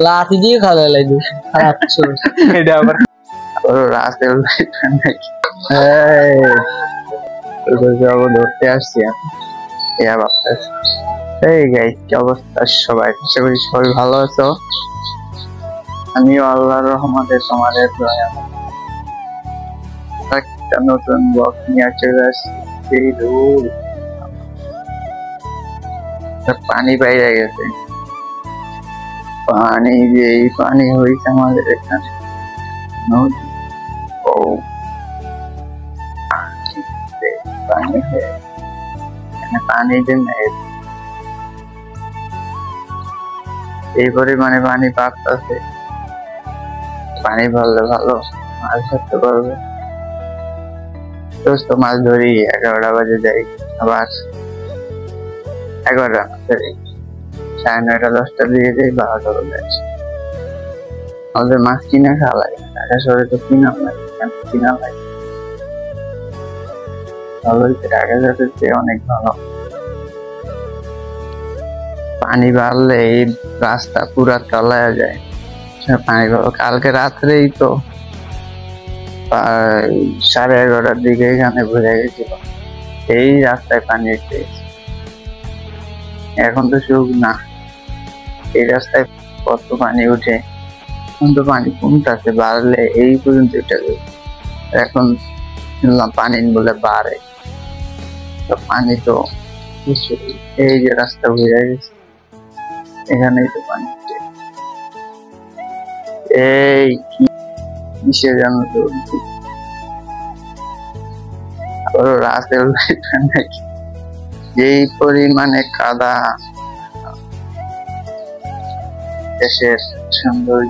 লাঠি দিয়ে খাওয়া লাগবে খারাপ ছোট এটা আবার ওর রাস্তায় ধরতে আসছি এই গাইস কি অবস্থা সবাই, আশা করি সবাই ভালো আছো। আমিও আল্লাহর রহমতে তোমাদের একটা নতুন ব্লগ নিয়ে চলে আসছি। পানি বাইরে গেছে, পানি যে পানি হয়েছে আমাদের এখানে নদী। ও পানি পানি যে এই পরিমাণে পানি পাকতেছে, পানি ভরলে ভালো মাছ ধরতে পারবে। দোস্ত মাছ ধরি 11টা বাজে যাই, আবার 11টা 9:30 10টার দিকে যাই, 12টা বাজে আসি। আমাদের মাছ কিনে খাওয়া লাগে, ঢাকা শহরে তো কিনা লাগে ভালোই, ঢাকা শহরের চেয়ে অনেক ভালো। পানি বাড়লে এই রাস্তা পুরা তলায় যায়, পানি কালকে রাত্রেই তো 11:30টার দিকে এখানে ঘুরে গেছিল, এই রাস্তায় পানি এসে। এখন তো সুখ না, এই রাস্তায় কত পানি উঠে, এখন তো পানি কমতেছে, বাড়লে এই পর্যন্ত উঠে যাবে। এখন শুনলাম পানি বলে বাড়ে, তো পানি তো এই যে রাস্তা ঘুরে গেছে, এখানেই তো পানি উঠে। এই কিসে যেন রাস্তায় নাকি যেই পরিমাণে কাদা, দেশের সুন্দর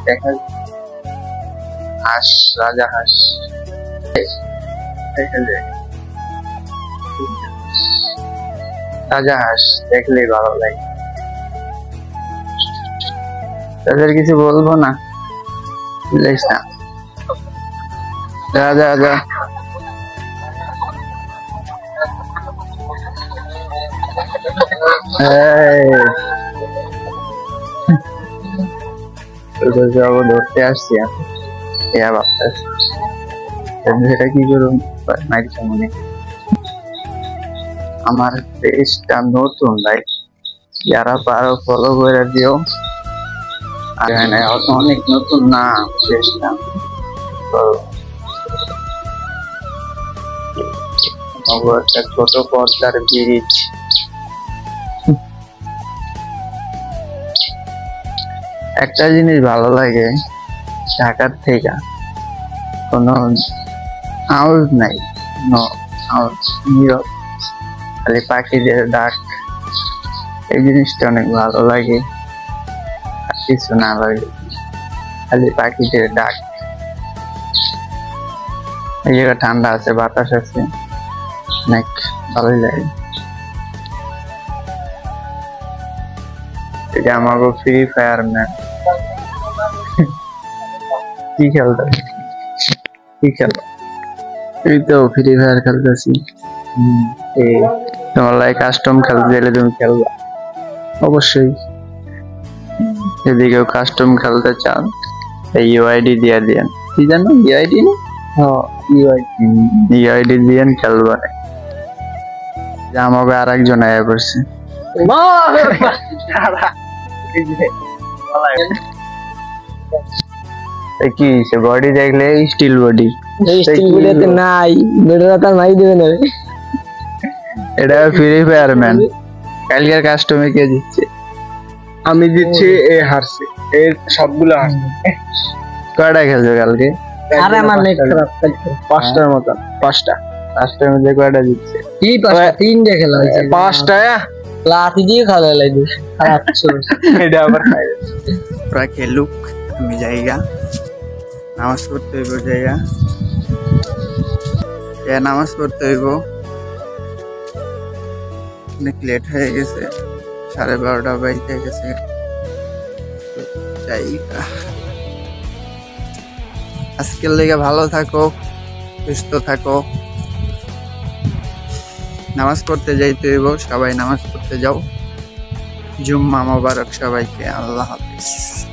দেখা হাঁস, রাজা হাঁস দেখা যায়, রাজা হাঁস দেখলেই ভালো লাগে। তাদের কিছু বলবো না, বুঝলিস না? রাজা রাজা ধরতে আসছি এটা কি করুন মনে। আমার পেজটা নতুন ভাই, যারা পারো ফলো করে দিও। অনেক নতুন না পেজটা, একটা ছোট পর্দার ব্রিজ। একটা জিনিস ভালো লাগে, ঢাকার থেকে কোনো আওয়াজ নাই, নীরব, খালি পাখিদের ডাক। এই জিনিসটা অনেক ভালো লাগে, আর কিছু না লাগে, খালি পাখিদের ডাক। এই জায়গা ঠান্ডা আছে, বাতাস আছে, অনেক ভালোই লাগে। এটা আমাকে ফ্রি ফায়ার ম্যান কি খেলতে, কি খেলো? এই তো ফ্রি ফায়ার খেলতেছি। তোমার লাই কাস্টম খেলতে গেলে তুমি খেলবা অবশ্যই। এদিকেও কাস্টম খেলতে চান, এই ইউআইডি দিয়ে দিয়েন। কি জানো ইউআইডি? হ্যাঁ ইউআইডি দিয়ে খেলবা। আমাকে আর একজন আয়া করছে, কি বডি দেখলে স্টিল বডি, নাই মাই দেবে না। এটা ফ্রি ফায়ার ম্যান। কালকের কাস্টমে কে দিচ্ছে? আমি দিচ্ছি, এ হারছে, এর সবগুলো হারছে। কয়টা খেলছো কালকে? আরে আমার নেট খারাপ, 5টার মতো। 5টার মধ্যে কয়টা দিচ্ছে? কি 5টা? 3টে খেলা হয়েছে। 5টা লাঠি দিয়ে খাওয়া লাগবে খারাপ ছোট। এটা আবার ওরা খেলুক, আমি জায়গা নামাজ পড়তে হইব, জায়গা নামাজ পড়তে হইব। অনেক লেট হয়ে গেছে, 12:30 বাজতে গেছে। জায়গা আজকের লেগে ভালো থাকো, সুস্থ থাকো। নামাজ পড়তে যাইতে হইব, সবাই নামাজ পড়তে যাও। জুম্মা মোবারক সবাইকে। আল্লাহ হাফিজ।